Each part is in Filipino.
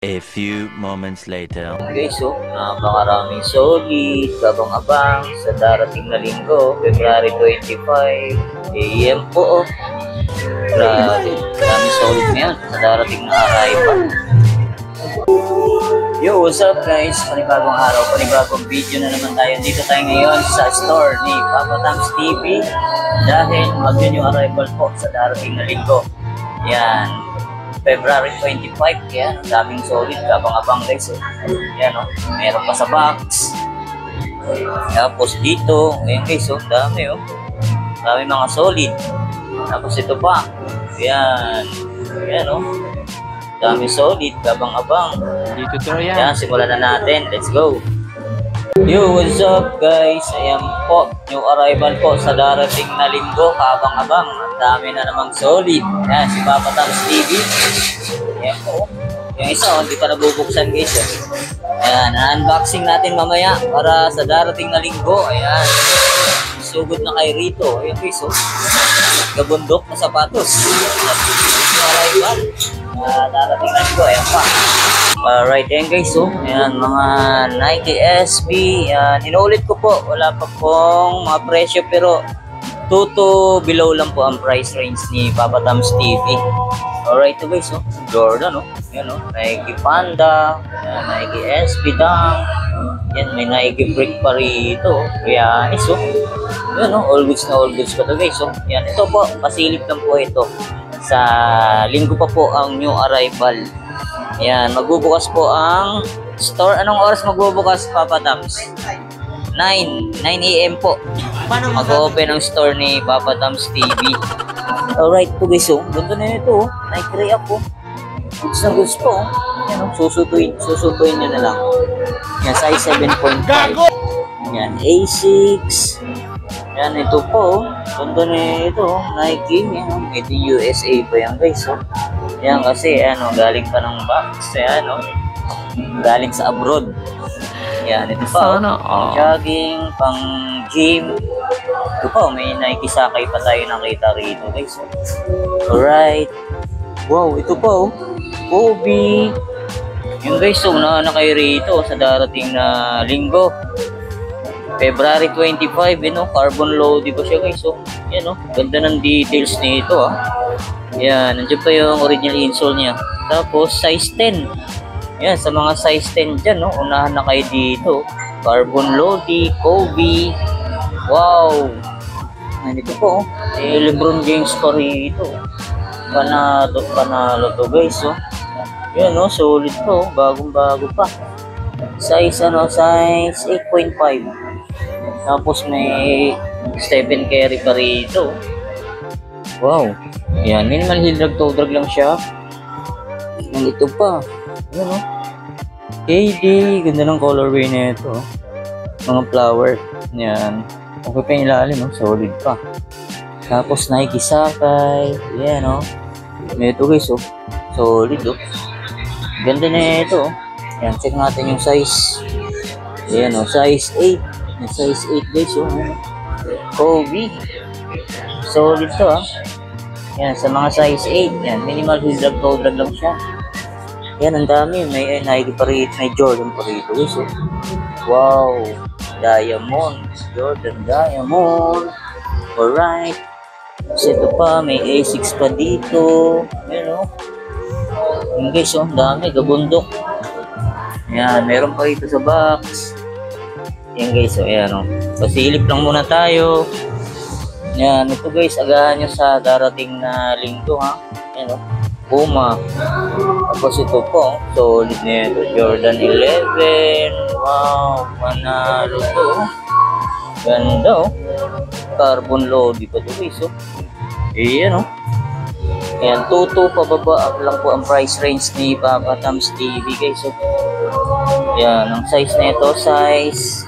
A few moments later. Okay, so napakaraming solid, abang-abang sa darating na linggo, February 25 AM po. Grabe, daming solid ngayon sa darating na arrival. Yo, what's up guys? Panibagong araw, panibagong video na naman tayo. Dito tayo ngayon sa store ni Papa Tams TV dahil mag-new arrival po sa darating na linggo. Yan, February 25, yan, daming solid, abang-abang guys. Yan, oh, meron pa sa box. Tapos dito, ayan guys, oh, dami, oh. Dami mga solid. Tapos ito pa, yan, yan, oh. Dami solid, abang-abang. Yan, simulan na natin. Let's go. Yo, what's up guys? Ayan po, new arrival po sa darating na linggo, kabang-abang. Ang dami na namang solid. Yan, si Papa Tams TV. Ayan po. Yung isa, hindi pa nabubuksan guys. Ayan, unboxing natin mamaya para sa darating na linggo. Ayan, sugod na kay Rito. Ayan guys, oh. Gabundok na sapatos. New arrival. Darating na linggo. Ayan pa. Alright, yan guys, so ayan, mga Nike SB, yan, inuulit ko po, wala pa pong mga presyo pero 2 to below lang po ang price range ni Papa Tams TV. Alright to guys, so Jordan, yan, Nike Panda, yan, Nike SB Dunk, yan, may Nike Brick pa rito, yan, so yan, all goods na all goods pa to guys, so yan, ito po, pasilip lang po ito sa linggo pa po ang new arrival. Yan, magbubukas po ang store. Anong oras magbubukas, Papa Tams? 9 AM po. Mag-open ang store ni Papa Tams TV. Alright po guys, ganda na ito. Nike React po. Goods na goods po. Yan, susutuin nyo na lang. Yan, size 7.5. Yan, A6. Yan, ito po. Ganda na ito. Nike. Yan, made in USA pa yan guys. Yan kasi galing pa ng box, galing sa abroad. Yan, ito pa, jogging, pang gym. Ito pa, may Nike Sakay pa tayo nakita rito guys. Alright. Wow, ito pa, Kobe. Yung guys, na kayo rito sa darating na linggo. February 25, carbon loading ko siya guys. Yan, ganda ng details nito, Yan, nandiyan pa yung original insole niya. Tapos, size 10. Yan, sa mga size 10 dyan, unahan na kayo dito. Carbon Lodi, Kobe. Wow! Nandito po, Lebron James pa rito. Panalo to guys, Yan, solid to, bagong-bago pa. Size, size 8.5. Tapos, may Stephen Curry pa rito. Wow! Yan, minimal heel drag, toe drag lang siya. Yan, ito pa. Yan, KD, ganda ng colorway na ito. Mga flower. Yan. Okay pa yung ilalim, solid pa. Tapos Nike Sakay. Yan, Ito guys, solid, Ganda na ito, Yan, check natin yung size. Yan, size 8. Yung size 8 guys, Kobe. Solid to, Yan, sa mga size 8, yan, minimal heel drag, toe drag lang siya. Yan, ang dami. May Nike pa rito, may Jordan pa rito. Wow! Diamond. Jordan Diamond. Alright. Kasi ito pa, may A6 pa dito. Yan, Yung guys, ang dami. Gabundok. Yan, meron pa rito sa box. Yan guys, ayan, pasilip lang muna tayo. Yan, ito guys, agahan nyo sa darating na linggo, Yan, Puma. Tapos ito po, solid na ito. Jordan 11. Wow, manalo to. Ganda, Carbon load pa ito guys, Ayan, Ayan, 2 pababa lang po ang price range ni Papa Tams TV guys, Yan, ang size na ito, size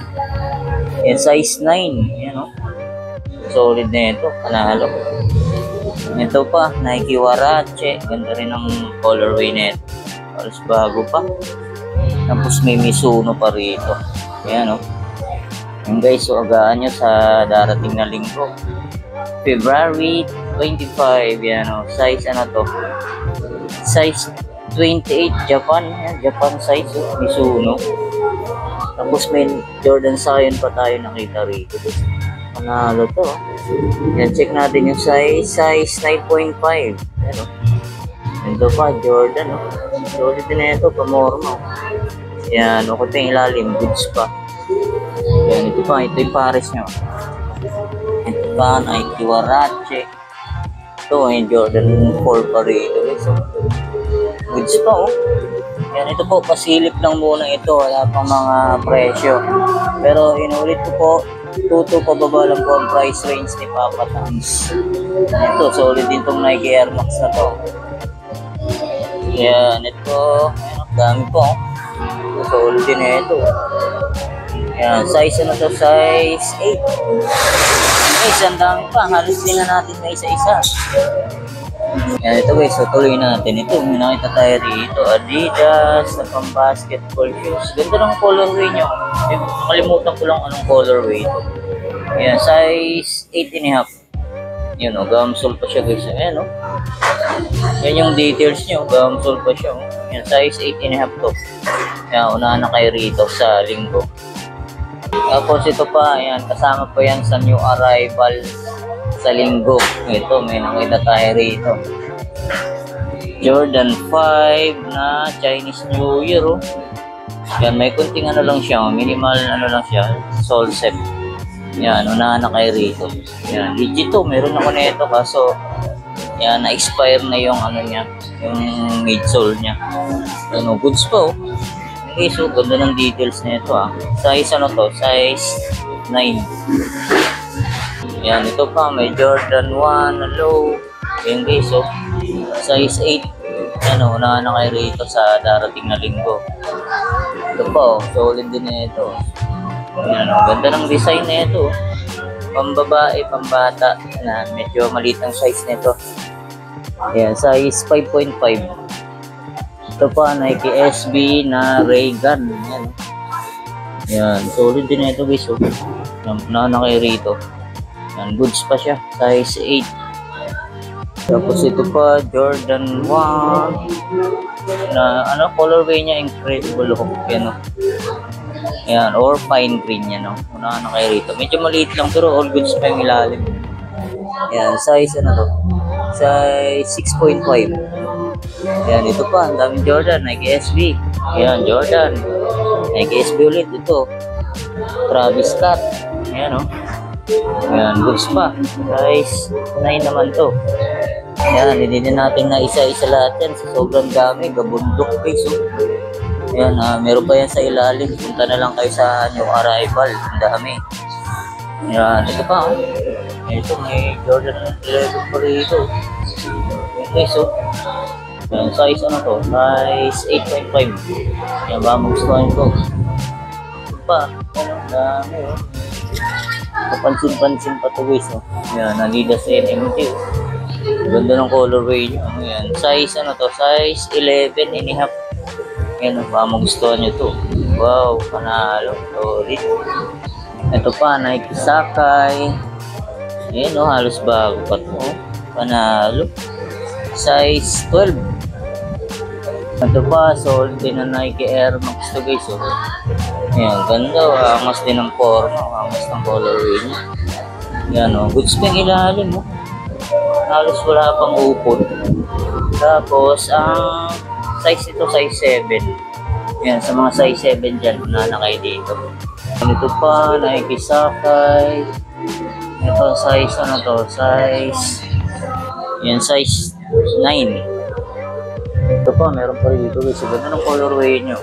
9. Yan, solid na ito, panalo. Ito pa, Nike Warache. Ganda rin ang colorway na ito. Halos bago pa. Tapos may Mizuno pa rito. Ayan, Yung guys, agahan nyo sa darating na linggo. February 25. Yan, size to? Size 28 Japan. Yan, Japan size. Mizuno. Tapos may Jordan Zion pa tayo nakita rito. Panalo to. Yan, check natin yung size 9.5. Ano? Ito pa, Jordan. Solid din na ito, pamorma. Yan, okay pa yung ilalim, goods pa. Yan, ito pa, ito yung pares nyo. Ito pa, Nike Warache. Ito, yung Jordan 4 pa rito. So, goods pa, oh. Yan, ito po, pasilip lang muna ito. Wala pang mga presyo. Pero, inulit ko po, 2 pababa lang po ang price range ni Papa Tams. Ito, solid din itong Nike Air Max na to. Yan, ito, dami po. Solid din na ito. Yan, size ano to? Size 8. Guys, ang dami pa. Halos din na natin na isa-isa. Yan, ito guys, so tuloy natin. Ito, may nakita tayo rito. Adidas, na pang basketball shoes. Ganda ng colorway nyo. Nakalimutan ko lang anong colorway ito. Yan, size 8.5. Yan o, gamsole pa siya guys. Ayan o. Yan yung details nyo. Gamsole pa siya o. Yan, size 8.5 to. Yan, unahan na kayo rito sa linggo. Tapos ito pa, ayan, kasama pa yan sa new arrival sa linggo. Ito, may nakita tayo rito. Jordan 5 na Chinese New Year, oh. Yan, may kunting ano lang siya, minimal ano lang siya, sole set. Yan, unahan na kayo rito. Yan, legit to, meron ako na ito, kaso, yan, na-expire na yung ano niya, yung midsole niya. Ano, goods pa, oh. Okay, so ganda ng details na ito, ah. Size ano to? Size 9. Yan, ito pa, may Jordan 1 na low. Yan guys, so size 8. Ano, unahan na kayo rito sa darating na linggo. Ito pa, oh, solid din na ito. Yan, oh, ganda ng design na ito. Pambabae, pambata na medyo maliit ang size nito. Yan, size 5.5. Ito pa, Nike SB na Ray-Gun. Yan. Yan, solid din na ito guys. So, unahan na kayo rito. Yan, goods pa siya. Size 8. Tapos ito pa, Jordan 1. Na, ano, colorway niya, incredible hook. Yan, oh. Yan, or fine green yan, no? Unahan na kayo rito. Medyo maliit lang, pero all goods pa yung ilalim. Yan, size ano to? Size 6.5. Yan, ito pa, ang daming Jordan, Nike SB. Yan, Jordan. Nike SB ulit, ito. Travis Scott. Yan, oh. Yan, goods pa. Size 9 naman to. Yan, hindi din natin na isa-isa lahat yan. Sa sobrang dami, gabundok guys, oh. Yan, meron pa yan sa ilalim. Punta na lang kayo sa new arrival. Ang dami. Yan, ito pa, oh. Ito, may Jordan 11 pa rito. Okay, so, yan, size ano to? Size 8.5. Yan ba magustuhan ko? Ito pa, ano, dami, oh. Kapansin-pansin pa to guys, oh. Yan, Adidas NMT, oh. Ganda ng colorway nyo. Ano yan? Size ano to? Size 11.5. Yan, ba magustuhan nyo to? Wow, panalo. Solid. Ito pa, Nike Sakai. Yan, oh, halos bago pa to. Panalo. Size 12. Ito pa, solid din na Nike Air Max to guys, oh. Yan, ganda, oh. Angas din ng forma. Angas ng colorway niya. Yan, oh. Goods pa yung ilalim, oh. Halos wala pang upod. Tapos, ang size ito, size 7. Yan, sa mga size 7 dyan, unahan na kayo dito. Ito pa, Nike Sakai. Ito, size ano to? Size, yan, size 9. Ito pa, meron pa rin dito guys. Ganda ng colorway nyo.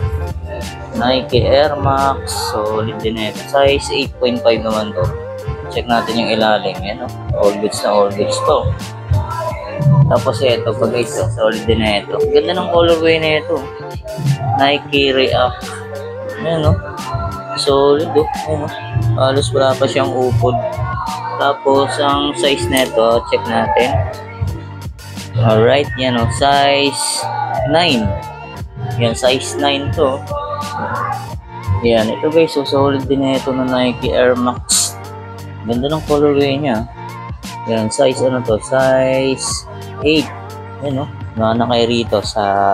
Nike Air Max. Solid din ito. Size 8.5 naman to. Check natin yung ilalim. Yan, oh. All goods na all goods to. Tapos ito pa guys, oh. Solid din na ito. Ganda ng colorway na ito. Nike React. Yan, oh. Solid, oh. Yan, oh. Halos wala pa siyang upod. Tapos ang size na ito, check natin. Alright, yan, oh. Size 9. Yan, size 9 to. Yan, ito guys, so solid din na ito na Nike Air Max. Ganda ng colorway niya. Yan, size ano to? Size 8. Yan, no? Na kayo rito sa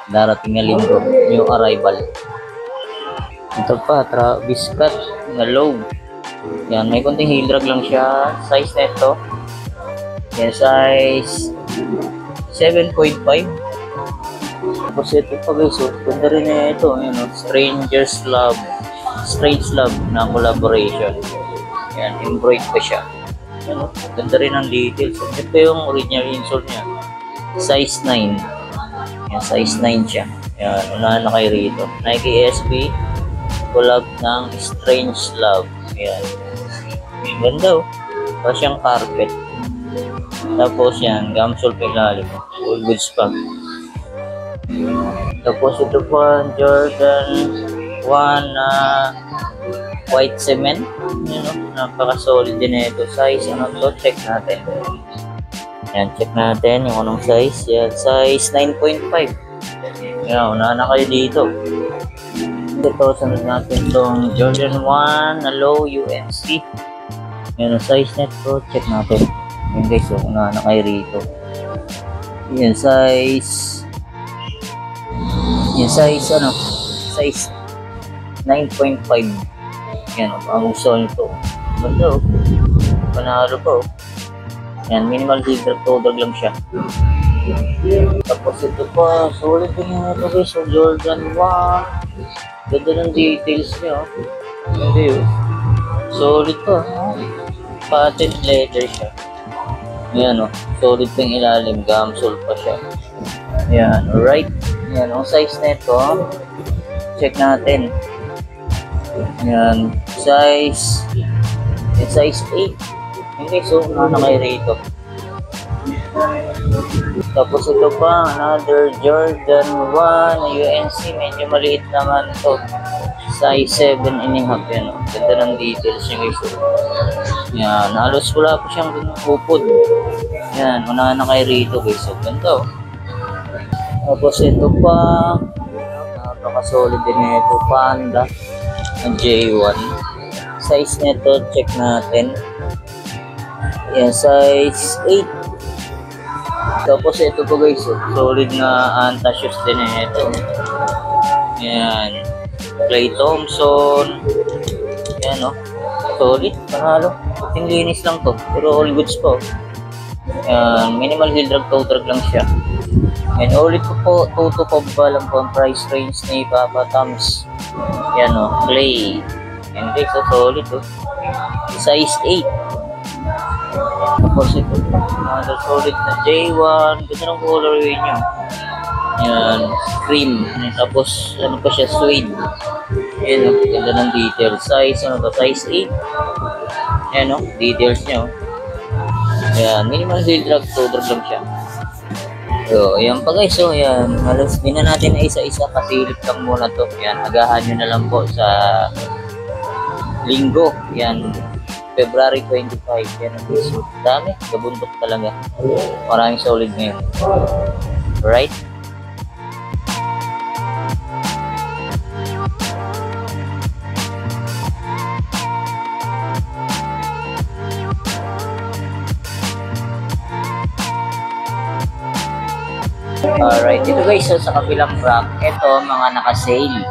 darating na linggo, new arrival. Ito pa, Travis Scott na low. Yan, may konting heel drag lang siya. Size nito, yan, size 7.5. Tapos ito pa guys, ganda rin na ito, Strange Love na collaboration. Yan, embroidered pa siya. Yan, ganda rin ang details. Ito yung original insole niya, size 9. Yan, size 9 siya. Yan, unahan na kayo rito. Nike SB collab ng Strange Love. Yan, yung ganda pa siyang carpet. Tapos yan, gamsol pa ilalim, all goods pa. Tapos ito pa, Jordan 1 na white cement. Napaka-solid din na ito. Size, ano to? Check natin. Yan, check natin yung anong size. Yan, size 9.5. Yan, unahan na kayo dito. Ito, sunod natin itong Jordan 1 na low UNC. Yan, ang size nito. Check natin. Yan guys, unahan na kayo rito. Yan, size 9.5. Yan, ang gusto nito. Ganda panalo po. Yan, minimal heel drag to drag lang siya. Tapos ito pa, solid din yung ito guys. So, Jordan 1. Ganda ng details niya. Hindi solid pa. Patent leather siya. Yan solid pa yung ilalim. Gamsol pa siya. Yan, alright. Yan, ang size na ito. Check natin. Yan, size 8. Okay, so ano kayo rito. Tapos ito pa, another Jordan 1 na UNC. Medyo maliit naman ito. Size 7.5. Yan, ganda ng details niya guys. Yan, halos wala pa siyang upod. Yan, unahan na kayo rito guys. So, ganda Tapos ito pa, napaka-solid din ito, Panda ng J1. Size nito, check natin. Yan, size 8. Tapos ito po guys, solid na anti-shoes din ito. Yan, Clay Thompson. Yan solid, panalo. Puting linis lang to, pero all goods po. Yan, minimal heel drag, toe drag lang siya. And ulit ko po, tutukob ba lang po ang price range ni Papa Tom's. Yan Clay. And guys, solid size 8. Tapos ito, solid na J1. Ganda ng colorway niya. Yan, cream. Tapos, ano pa siya, suede. Yan ganda ng details. Size, size 8. Yan details niya. Yan, minimal heel drag, toe drag lang siya. So, yan pa guys. So, yan. Halos din na natin na isa-isa. Kasilip lang muna to. Yan, agahan nyo na lang po sa linggo. Yan, February 25. Yan ang guys. Dami. Kabundok talaga. Maraming solid ngayon. Right? Alright, dito guys, so sa kabilang rack, ito mga naka-sale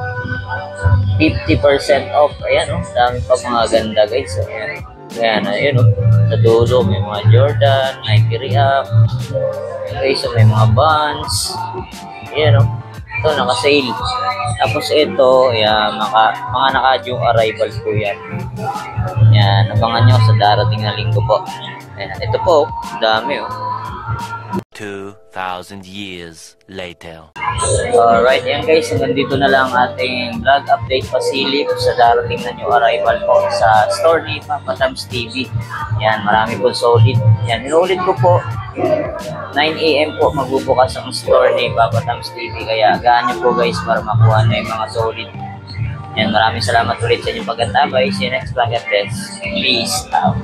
50% off. Ayan dami pa mga ganda guys. So, ayan sa dulo may mga Jordan, Nike React. Okay, so may mga Vans. Ayan ito naka-sale. Tapos ito, ayan, mga naka-due arrival po yan. Yan, abangan nyo sa darating na linggo po. Ayan, ito po, dami 2,000 years later. Alright, yan guys, hanggang dito na lang ating vlog update pasilip sa darating na new arrival po sa store ni Papa Tom's TV. Yan, marami po solid. Yan, inuulit ko po, 9 AM po magbubukas ang store ni Papa Tom's TV. Kaya agahan nyo po guys para makuha na yung mga solid. Yan, maraming salamat ulit sa inyong pagkatabay. See you next vlog at best. Peace out.